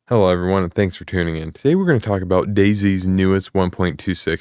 Hello everyone and thanks for tuning in. Today we're going to talk about DayZ's newest 1.26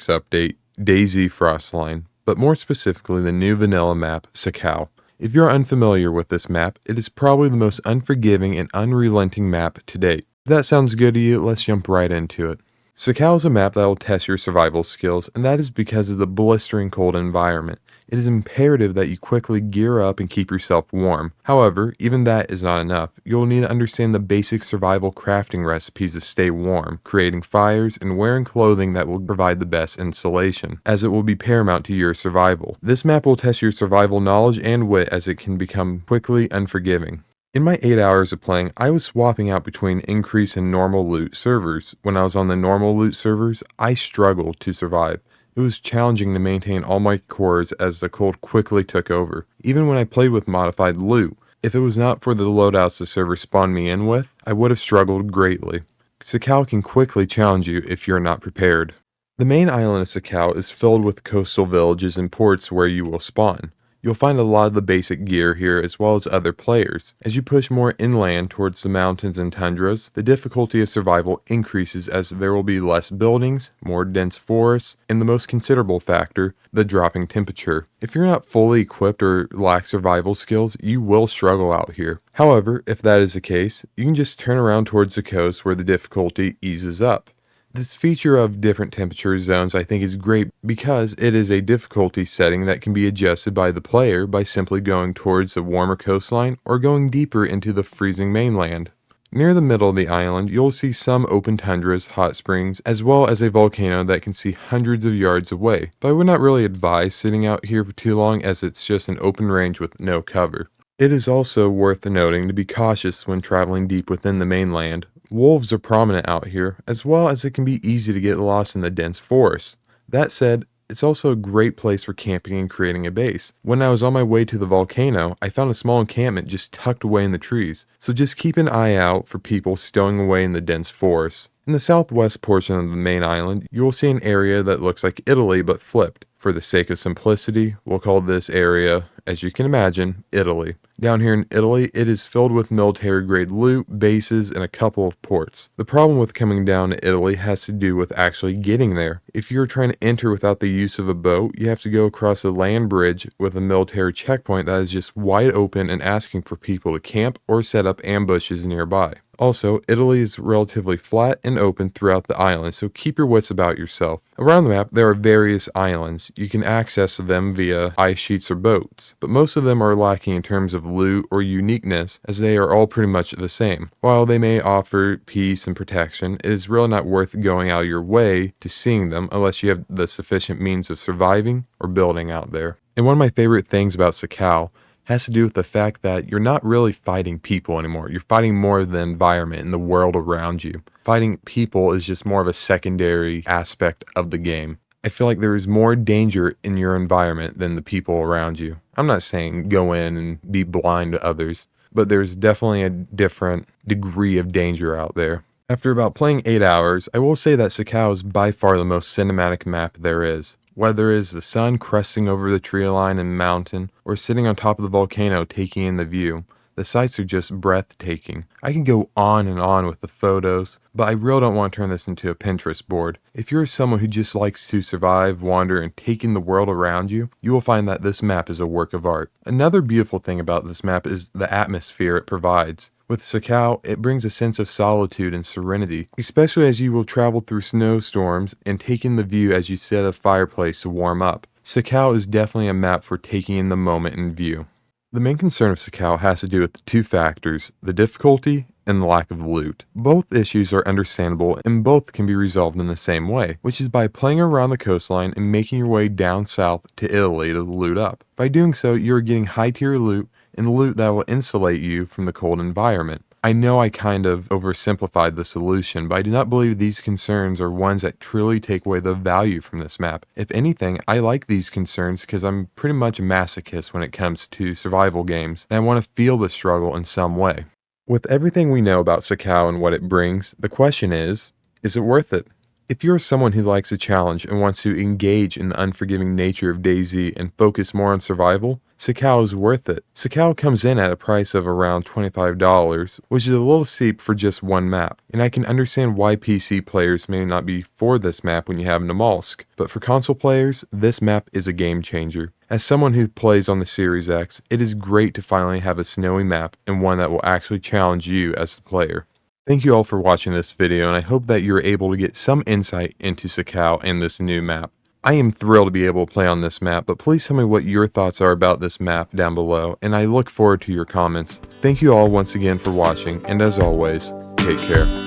update, DayZ Frostline, but more specifically the new vanilla map, Sakhal. If you're unfamiliar with this map, it is probably the most unforgiving and unrelenting map to date. If that sounds good to you, let's jump right into it. Sakhal is a map that will test your survival skills, and that is because of the blistering cold environment. It is imperative that you quickly gear up and keep yourself warm. However, even that is not enough. You'll need to understand the basic survival crafting recipes to stay warm, creating fires, and wearing clothing that will provide the best insulation, as it will be paramount to your survival. This map will test your survival knowledge and wit as it can become quickly unforgiving. In my 8 hours of playing, I was swapping out between increase and normal loot servers. When I was on the normal loot servers, I struggled to survive. It was challenging to maintain all my cores as the cold quickly took over. Even when I played with modified loot, if it was not for the loadouts the server spawned me in with, I would have struggled greatly. Sakhal can quickly challenge you if you're not prepared. The main island of Sakhal is filled with coastal villages and ports where you will spawn. You'll find a lot of the basic gear here as well as other players. As you push more inland towards the mountains and tundras, the difficulty of survival increases as there will be less buildings, more dense forests, and the most considerable factor, the dropping temperature. If you're not fully equipped or lack survival skills, you will struggle out here. However, if that is the case, you can just turn around towards the coast where the difficulty eases up. This feature of different temperature zones I think is great because it is a difficulty setting that can be adjusted by the player by simply going towards the warmer coastline or going deeper into the freezing mainland. Near the middle of the island, you'll see some open tundras, hot springs, as well as a volcano that can see hundreds of yards away, but I would not really advise sitting out here for too long as it's just an open range with no cover. It is also worth noting to be cautious when traveling deep within the mainland. Wolves are prominent out here, as well as it can be easy to get lost in the dense forest. That said, it's also a great place for camping and creating a base. When I was on my way to the volcano, I found a small encampment just tucked away in the trees, so just keep an eye out for people stowing away in the dense forest. In the southwest portion of the main island, you will see an area that looks like Italy but flipped. For the sake of simplicity, we'll call this area, as you can imagine, Italy. Down here in Italy, it is filled with military-grade loot, bases, and a couple of ports. The problem with coming down to Italy has to do with actually getting there. If you're trying to enter without the use of a boat, you have to go across a land bridge with a military checkpoint that is just wide open and asking for people to camp or set up ambushes nearby. Also, Italy is relatively flat and open throughout the island, so keep your wits about yourself. Around the map, there are various islands. You can access them via ice sheets or boats, but most of them are lacking in terms of loot or uniqueness, as they are all pretty much the same. While they may offer peace and protection, it is really not worth going out of your way to seeing them unless you have the sufficient means of surviving or building out there. And one of my favorite things about Sakhal has to do with the fact that you're not really fighting people anymore. You're fighting more of the environment and the world around you. Fighting people is just more of a secondary aspect of the game. I feel like there is more danger in your environment than the people around you. I'm not saying go in and be blind to others, but there's definitely a different degree of danger out there. After about playing 8 hours, I will say that Sakhal is by far the most cinematic map there is. Whether it is the sun cresting over the tree line and mountain, or sitting on top of the volcano taking in the view, the sights are just breathtaking. I can go on and on with the photos, but I really don't want to turn this into a Pinterest board. If you're someone who just likes to survive, wander, and take in the world around you, you will find that this map is a work of art. Another beautiful thing about this map is the atmosphere it provides. With Sakhal, it brings a sense of solitude and serenity, especially as you will travel through snowstorms and take in the view as you set a fireplace to warm up. Sakhal is definitely a map for taking in the moment in view. The main concern of Sakhal has to do with two factors, the difficulty and the lack of loot. Both issues are understandable and both can be resolved in the same way, which is by playing around the coastline and making your way down south to Italy to loot up. By doing so, you are getting high-tier loot and loot that will insulate you from the cold environment. I know I kind of oversimplified the solution, but I do not believe these concerns are ones that truly take away the value from this map. If anything, I like these concerns because I'm pretty much a masochist when it comes to survival games, and I want to feel the struggle in some way. With everything we know about Sakhal and what it brings, the question is it worth it? If you're someone who likes a challenge and wants to engage in the unforgiving nature of DayZ and focus more on survival, Sakhal is worth it. Sakhal comes in at a price of around $25, which is a little steep for just one map, and I can understand why PC players may not be for this map when you have Namalsk, but for console players, this map is a game changer. As someone who plays on the Series X, it is great to finally have a snowy map and one that will actually challenge you as the player. Thank you all for watching this video, and I hope that you're able to get some insight into Sakhal and this new map. I am thrilled to be able to play on this map, but please tell me what your thoughts are about this map down below, and I look forward to your comments. Thank you all once again for watching, and as always, take care.